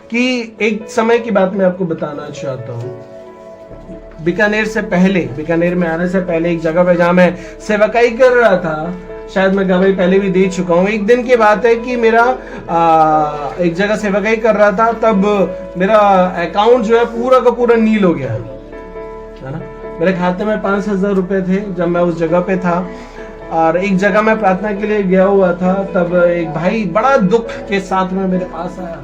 कि एक समय की बात मैं आपको बताना चाहता हूँ। बीकानेर में आने से पहले एक जगह पे जहाँ मैं सेवकाई कर रहा था, शायद मैं गवाही पहले भी दे चुका हूँ। एक दिन की बात है कि मेरा एक जगह सेवकाई कर रहा था, तब मेरा अकाउंट जो है पूरा का पूरा नील हो गया है ना। मेरे खाते में 5,000 रुपए थे जब मैं उस जगह पे था। और एक जगह मैं प्रार्थना के लिए गया हुआ था, तब एक भाई बड़ा दुख के साथ में मेरे पास आया,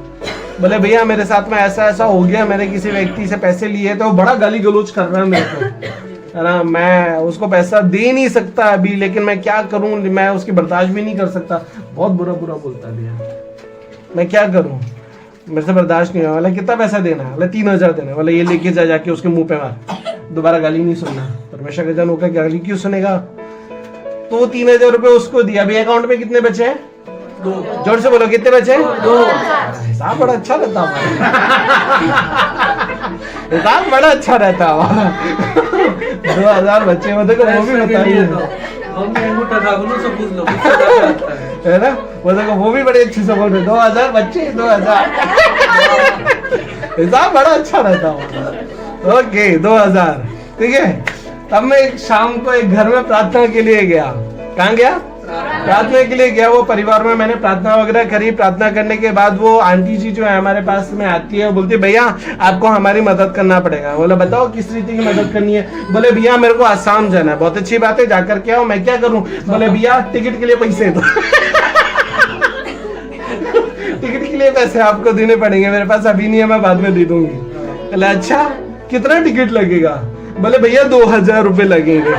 बोले भैया मेरे साथ में ऐसा ऐसा हो गया, मैंने किसी व्यक्ति से पैसे लिए, तो बड़ा गाली गलौज कर रहा है मेरे को, है ना। मैं उसको पैसा दे नहीं सकता अभी, लेकिन मैं क्या करूं, मैं उसकी बर्दाश्त भी नहीं कर सकता। बहुत बुरा बोलता भैया, मैं क्या करूं, मेरे से बर्दाश्त नहीं हुआ। बोला कितना पैसा देना है? बोला 3,000 देना है। बोला ये लेके जाके उसके मुंह पे मार, दोबारा गाली नहीं सुनना। परमेश्वर के जन होकर गाली क्यों सुनेगा? तो 3,000 रुपए उसको दिया। अभी अकाउंट में कितने बचे हैं? 2। जोर से बोलो, कितने बचे? 2। हिसाब बड़ा अच्छा रहता हमारा, हिसाब बड़ा अच्छा रहता हमारा। 2,000 बचे, वो देखो वो भी बताइए है ना, वो देखो वो भी बड़े अच्छे से बोल रहे। 2,000 बच्चे, 2,000 हिसाब बड़ा अच्छा रहता हमारा। ओके 2,000, ठीक है। तब मैं एक शाम को एक घर में प्रार्थना के लिए गया। कहाँ गया? प्रार्थना के लिए गया। वो परिवार में मैंने प्रार्थना वगैरह करी। प्रार्थना करने के बाद वो आंटी जी जो है हमारे पास में आती है, बोलती भैया आपको हमारी मदद करना पड़ेगा। बोला बताओ किस रीति की मदद करनी है? बोले भैया मेरे को आसाम जाना है। बहुत अच्छी बात है, जाकर के आओ। मैं क्या करूं? बोले भैया टिकट के लिए पैसे दो। टिकट के लिए पैसे आपको देने पड़ेंगे, मेरे पास अभी नहीं है, मैं बाद में दे दूंगी। बोले अच्छा कितना टिकट लगेगा? बोले भैया 2,000 रुपए लगेंगे।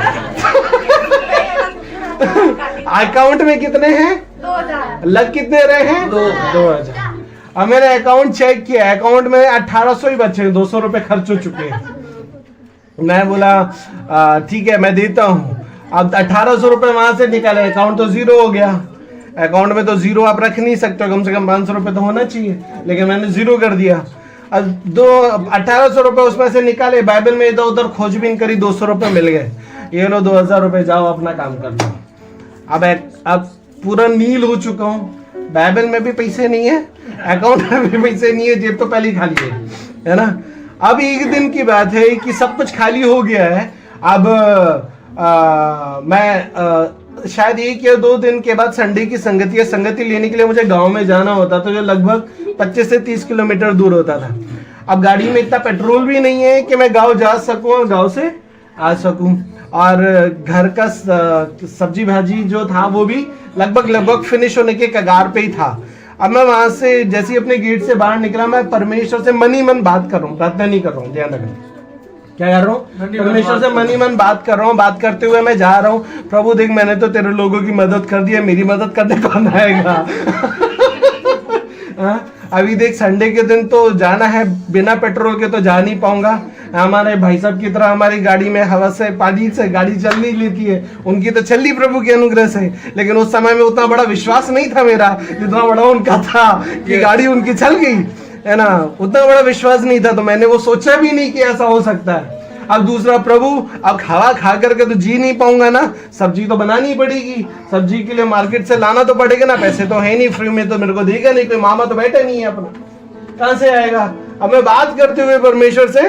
अकाउंट में कितने हैं? 2,000। लग कितने रहे हैं? 2,000। अब मैंने अकाउंट चेक किया, अकाउंट में 1,800 ही बचे हैं, 200 रुपए खर्च हो चुके हैं। मैं बोला ठीक है मैं देता हूँ। अब 1,800 रुपए वहां से निकाले, अकाउंट तो जीरो हो गया। अकाउंट में तो जीरो आप रख नहीं सकते, कम से कम 500 रुपए तो होना चाहिए, लेकिन मैंने जीरो कर दिया। अब 1,800 रुपए उसमें से निकाले, बाइबल में इधर उधर खोजबीन करी, 200 रुपए मिल गए। ये लो 2,000 रुपए, जाओ अपना काम कर लो। अब पूरा नील हो चुका हूँ, बाइबल में भी पैसे नहीं है, अकाउंट में भी पैसे नहीं है, जेब तो पहले ही खाली है ना। अब एक दिन की बात है कि सब कुछ खाली हो गया है। अब मैं शायद 1 या 2 दिन के बाद संडे की संगति लेने के लिए मुझे गांव में जाना होता, तो जो लगभग 25 से 30 किलोमीटर दूर होता था। अब गाड़ी में इतना पेट्रोल भी नहीं है कि मैं गांव जा सकूं और गांव से आ सकूं, और घर का सब्जी भाजी जो था वो भी लगभग फिनिश होने के कगार पे ही था। अब मैं वहां से जैसे ही अपने गेट से बाहर निकला, मैं परमेश्वर से मन ही मन बात कर रहा हूँ, प्रार्थना नहीं कर रहा हूँ, ध्यान रखना। क्या कर रहा हूँ? परमेश्वर से मन ही मन बात कर रहा हूँ। बात करते हुए मैं जा रहा हूँ, प्रभु देख मैंने तो तेरे लोगों की मदद कर दी है, मेरी मदद करने कौन आएगा? अभी देख संडे के दिन तो जाना है, बिना पेट्रोल के तो जा नहीं पाऊंगा। हमारे भाई साहब की तरह हमारी गाड़ी में हवा से पानी से गाड़ी चल नहीं लेती है, उनकी तो चल ली प्रभु के अनुग्रह से, लेकिन उस समय में उतना बड़ा विश्वास नहीं था मेरा जितना बड़ा उनका था कि गाड़ी उनकी चल गई, है ना। उतना बड़ा विश्वास नहीं था, तो मैंने वो सोचा भी नहीं कि ऐसा हो सकता है। अब दूसरा, प्रभु अब हवा खा करके तो जी नहीं पाऊंगा ना, सब्जी तो बनानी पड़ेगी, सब्जी के लिए मार्केट से लाना तो पड़ेगा ना, पैसे तो है नहीं, फ्री में तो मेरे को देगा नहीं, कोई मामा तो बैठा नहीं है अपना, कहां से आएगा? अब मैं बात करते हुए परमेश्वर से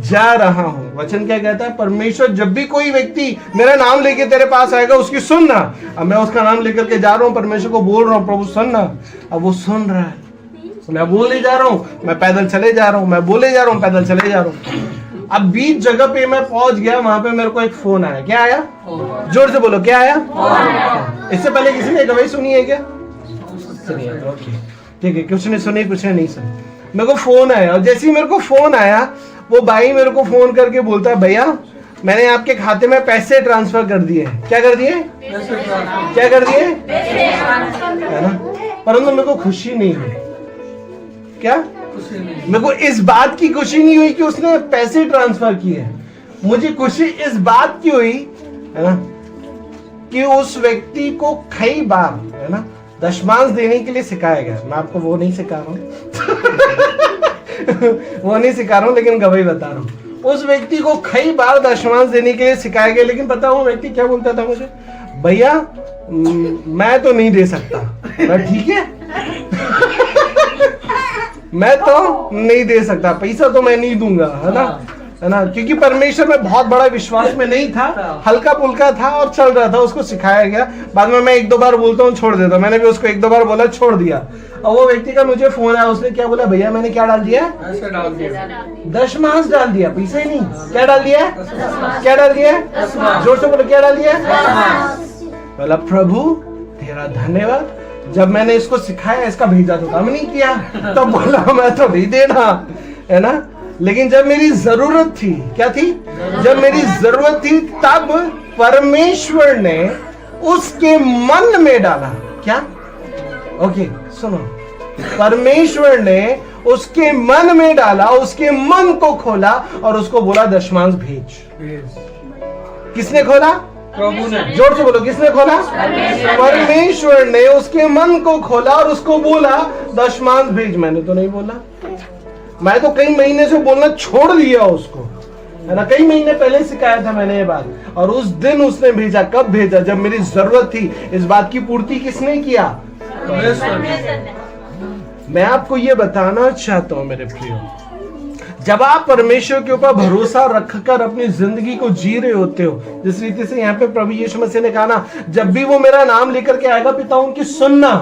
जा रहा हूं। वचन क्या कहता है? परमेश्वर जब भी कोई व्यक्ति मेरा नाम लेके तेरे पास आएगा उसकी सुनना। अब मैं उसका नाम लेकर के जा रहा हूं, परमेश्वर को बोल रहा हूं प्रभु सुनना। अब वो सुन रहा है, मैं बोले जा रहा हूं, मैं पैदल चले जा रहा हूं, मैं बोले जा रहा हूं, पैदल चले जा रहा हूं। अब बीच जगह पे मैं पहुंच गया, वहां पे मेरे को एक फोन आया। क्या आया? जोर से बोलो, क्या आया? इससे पहले किसी ने गवाही सुनी है क्या? ओके ठीक है, कुछ ने सुनी कुछ ने नहीं सुनी। मेरे को फोन आया, और जैसे ही मेरे को फोन आया, वो भाई मेरे को फोन करके बोलता है भैया मैंने आपके खाते में पैसे ट्रांसफर कर दिए। क्या कर दिए? क्या कर दिए? है ना। परंतु मेरे को खुशी नहीं हुई। क्या? मेरे को इस बात की खुशी नहीं हुई कि उसने पैसे ट्रांसफर किए। मुझे खुशी इस बात की हुई, है ना, कि उस व्यक्ति को कई बार, है ना, दशमांश देने के लिए सिखाया गया। मैं आपको वो नहीं सिखा रहा हूँ वो नहीं सिखा रहा हूँ, लेकिन गवाही बता रहा हूँ। उस व्यक्ति को कई बार दशमांश देने के लिए सिखाया गया, लेकिन पता वो व्यक्ति क्या बोलता था मुझे? भैया मैं तो नहीं दे सकता। ठीक है मैं तो नहीं दे सकता, पैसा तो मैं नहीं दूंगा, है ना, क्योंकि परमेश्वर में बहुत बड़ा विश्वास में नहीं था, हल्का पुल्का था और चल रहा था, उसको सिखाया गया। बाद में मैं 1-2 बार बोलता हूँ छोड़ देता, मैंने भी उसको 1-2 बार बोला छोड़ दिया। और वो व्यक्ति का मुझे फोन आया, उसने क्या बोला, भैया मैंने क्या डाल दिया, दशमांश डाल दिया, पैसा ही नहीं, क्या डाल दिया, क्या डाल दिया, जोर से बोलो क्या डाल दिया। बोला प्रभु तेरा धन्यवाद, जब मैंने इसको सिखाया इसका भेजा तो काम नहीं किया, तब बोला मैं तो नहीं देना, है ना। लेकिन जब मेरी जरूरत थी, क्या थी, जब मेरी जरूरत थी, तब परमेश्वर ने उसके मन में डाला, क्या, ओके सुनो, परमेश्वर ने उसके मन में डाला, उसके मन को खोला और उसको बोला दशमांश भेज। किसने खोला, प्रभु ने, जोर से बोलो किसने खोला, परमेश्वर ने उसके मन को खोला और उसको बोला दशमांश भेज। मैंने तो नहीं बोला, मैं तो कई महीने से बोलना छोड़ दिया उसको, है ना, कई महीने पहले सिखाया था मैंने ये बात, और उस दिन उसने भेजा। कब भेजा, जब मेरी जरूरत थी। इस बात की पूर्ति किसने किया, मैं आपको ये बताना चाहता हूं मेरे प्रियो, जब आप परमेश्वर के ऊपर भरोसा रखकर अपनी जिंदगी को जी रहे होते हो, जिस रीति से यहाँ पे प्रभु यीशु मसीह ने कहा ना, जब भी वो मेरा नाम लेकर के आएगा पिता उनकी सुनना,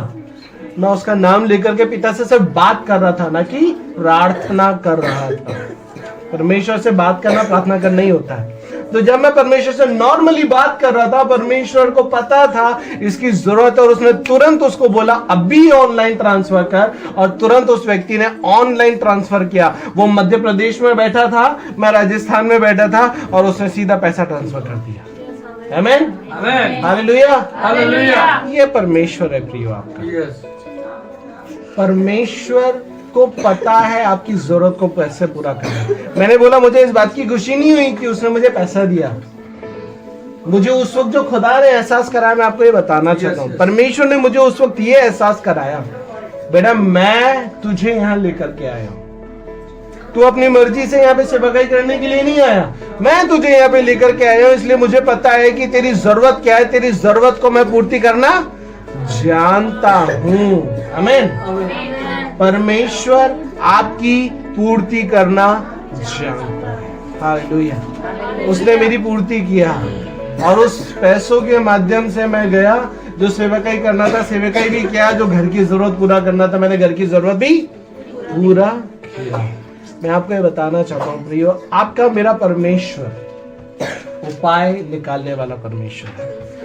मैं उसका नाम लेकर के पिता से सिर्फ बात कर रहा था, ना कि प्रार्थना कर रहा था। परमेश्वर से बात करना प्रार्थना करना ही होता है। तो जब मैं परमेश्वर से नॉर्मली बात कर रहा था, परमेश्वर को पता था इसकी जरूरत है, और उसने तुरंत उसको बोला अभी ऑनलाइन ट्रांसफर कर, और तुरंत उस व्यक्ति ने ऑनलाइन ट्रांसफर किया। वो मध्य प्रदेश में बैठा था, मैं राजस्थान में बैठा था, और उसने सीधा पैसा ट्रांसफर कर दिया। आमेन, हालेलुया, हालेलुया। ये परमेश्वर है प्रियो आपका। परमेश्वर को पता है आपकी जरूरत को कैसे पूरा करना। मैंने बोला मुझे इस बात की खुशी नहीं हुई कि उसने मुझे पैसा दिया, मुझे उस वक्त जो खुदा ने एहसास कराया, मैं आपको ये बताना चाहता हूँ, परमेश्वर ने मुझे उस वक्त ये एहसास कराया, बेटा मैं तुझे यहाँ लेकर के आया हूँ, तू अपनी मर्जी से यहाँ पे सेवकाई करने के लिए नहीं आया, मैं तुझे यहाँ पे लेकर के आया हूँ, इसलिए मुझे पता है कि तेरी जरूरत क्या है, तेरी जरूरत को मैं पूर्ति करना जानता हूँ। आमीन। परमेश्वर आपकी पूर्ति करना जानता है। हालेलुया। उसने मेरी पूर्ति किया, और उस पैसों के माध्यम से मैं गया, जो सेवकाई करना था सेवकाई भी किया, जो घर की जरूरत पूरा करना था मैंने घर की जरूरत भी पूरा किया। मैं आपको ये बताना चाहता हूँ प्रियो, आपका मेरा परमेश्वर उपाय निकालने वाला परमेश्वर है।